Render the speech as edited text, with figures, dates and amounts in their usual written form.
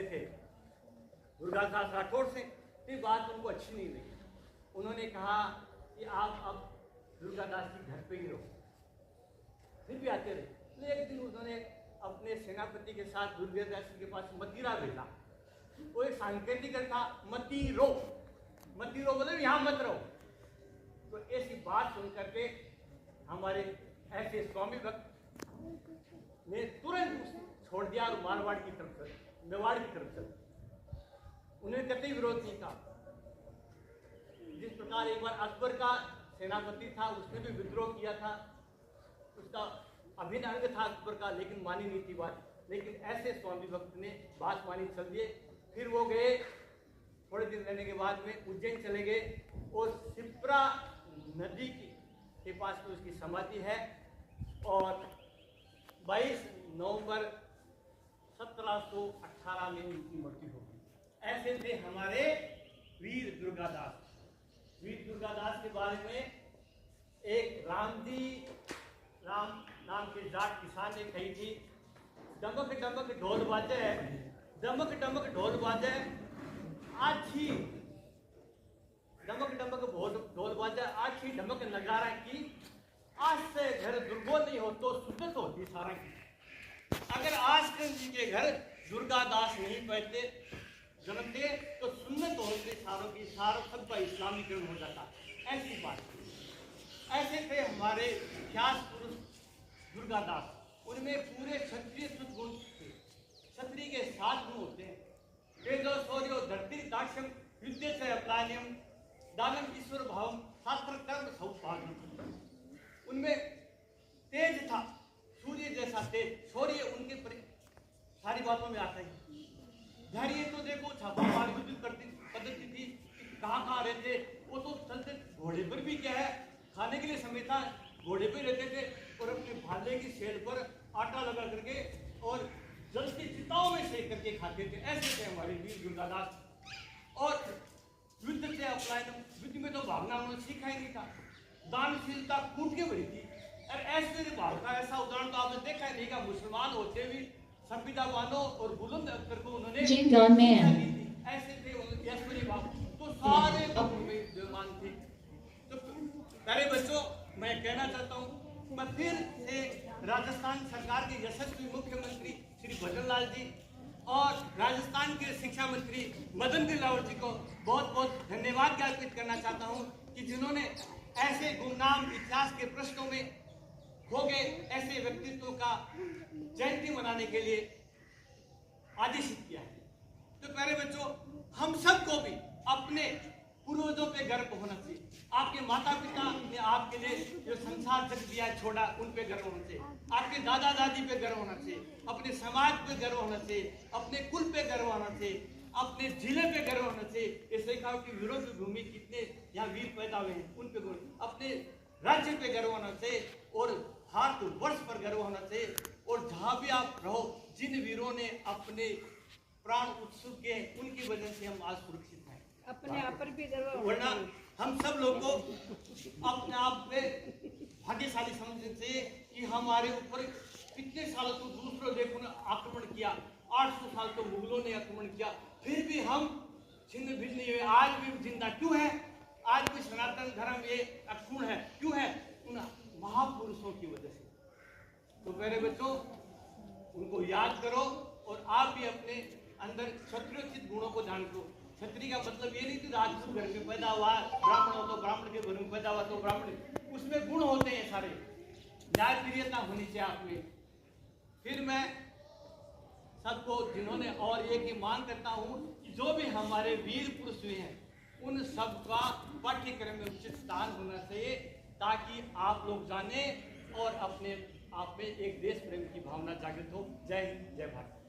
थे दुर्गादास राठौड़ से। ये बात उनको अच्छी नहीं लगी। उन्होंने कहा कि आप अब दुर्गादास जी घर पे ही रहो, फिर भी आते रहे। एक दिन उन्होंने अपने सेनापति के साथ दुर्गादास जी के पास मदिरा भेजा। वो एक सांकेतिक था, मती रो मतलब यहाँ मत रहो। तो ऐसी बात सुन करके हमारे ऐसे स्वामी भक्त ने तुरंत छोड़ दिया और मारवाड़ की तरफ चले, मेवाड़ की तरफ चले। उन्हें कतई विरोध नहीं था। जिस प्रकार एक बार अकबर का सेनापति था, उसने भी विद्रोह किया था, उसका अभिन्न अंग था अकबर का, लेकिन मानी नहीं थी बात। लेकिन ऐसे स्वामी भक्त ने बात मानी, चल दिए। फिर वो गए, थोड़े दिन रहने के बाद में उज्जैन चले गए और शिप्रा नदी के पास में उसकी समाधि है। और 22 नवंबर 1718 में उनकी मृत्यु हो गई। ऐसे थे हमारे वीर दुर्गादास। वीर दुर्गादास के बारे में एक राम नाम के जाट किसान ने कही थी, डमक डमक ढोल बाजे, डमक डमक ढोल बाजे, आछी डमक डमक ढोल बाजे, आछी डमक नगारा की, आज से घर दुर्गो नहीं हो तो सुन्नत होती सारा की। अगर आजकल जी के घर दुर्गादास नहीं पहनते जन्मते तो सुन्नत होते सारों की, सारों सबका इस्लामीकरण हो जाता। ऐसी बात, ऐसे थे हमारे ख्यास पुरुष दुर्गादास। उनमें पूरे क्षत्रिय गुण थे। क्षत्रिय के 7 गुण होते हैं, तेजो शौर्यो धरती दाक्ष्यम युद्धे से अप्लान्यम दानम ईश्वर भावम शास्त्र कर्म सौभाग्यम। उनमें तेज था, सूर्य जैसा तेज। शौर्य उनके सारी बातों में आता है। धैर्य तो देखो छापामार युद्ध करती पद्धति थी, कहाँ रहते, वो तो चलते घोड़े पर भी क्या है, खाने के लिए समय था, घोड़े पे रहते थे और अपने भाले की सेल पर आटा लगा करके और जल की चिताओं में सेक करके खाते थे। ऐसे थे हमारे वीर दुर्गादास। और युद्ध से अपलायन, युद्ध में तो भागना उन्होंने सीखा ही नहीं था। दानशीलता कूट के भरी थी। और ऐश्वर्य भाव का ऐसा उदाहरण तो आपने देखा नहीं का, मुसलमान होते भी संविदा बानो और बुलंद अख्तर को उन्होंने ऐसे थे ऐश्वर्य भाव, तो सारे में विद्यमान थे। तो प्यारे बच्चों, मैं कहना चाहता हूँ, मैं फिर से राजस्थान सरकार के यशस्वी मुख्यमंत्री श्री भजन लाल जी और राजस्थान के शिक्षा मंत्री मदन दिलावर जी को बहुत बहुत धन्यवाद ज्ञापित करना चाहता हूँ कि जिन्होंने ऐसे गुमनाम इतिहास के प्रश्नों में खो गए ऐसे व्यक्तित्वों का जयंती मनाने के लिए आदेशित किया है। तो प्यारे बच्चों, हम सबको भी अपने पूर्वजों पे गर्व होना चाहिए। आपके माता पिता ने आपके लिए जो संसार जग दिया छोड़ा, उन पे गर्व होना चाहिए। आपके दादा दादी पे गर्व होना चाहिए, अपने समाज पे गर्व होना चाहिए, अपने कुल पे गर्व होना चाहिए, अपने जिले पे गर्व होना चाहिए। इसलिए कहा कि वीरों की भूमि कितने यहाँ वीर पैदा हुए हैं, उन पे अपने राज्य पे गर्व होना चाहिए और भारत वर्ष पर गर्व होना चाहिए। और जहाँ भी आप रहो, जिन वीरों ने अपने प्राण उत्सुक किए, उनकी वजह से हम आज सुरक्षित हैं। अपने आप पर भी गर्व, वरना हम सब लोग को अपने आप में भाग्यशाली समझने चाहिए कि हमारे ऊपर कितने सालों तो दूसरों देशों ने आक्रमण किया, 800 साल तो मुगलों ने आक्रमण किया, फिर भी हम छिन्न भिन्न नहीं हुए, आज भी जिंदा क्यों है? आज भी सनातन धर्म ये अक्षुण है, क्यों है? उन महापुरुषों की वजह से। तो मेरे बच्चों, उनको याद करो और आप भी अपने अंदर क्षत्रियोचित गुणों को जान लो। क्षत्रिय का मतलब ये नहीं कि राजपूत घर में पैदा हुआ, ब्राह्मण हो तो ब्राह्मण के घर में पैदा हुआ तो ब्राह्मण, उसमें गुण होते हैं सारे। न्याय प्रियता होनी चाहिए आप में। फिर मैं सबको जिन्होंने, और एक ही मांग करता हूँ कि जो भी हमारे वीर पुरुष हुए हैं, उन सबका पाठ्यक्रम में उचित स्थान होना चाहिए, ताकि आप लोग जाने और अपने आप में एक देश प्रेम की भावना जागृत हो। जय हिंद, जय भारत।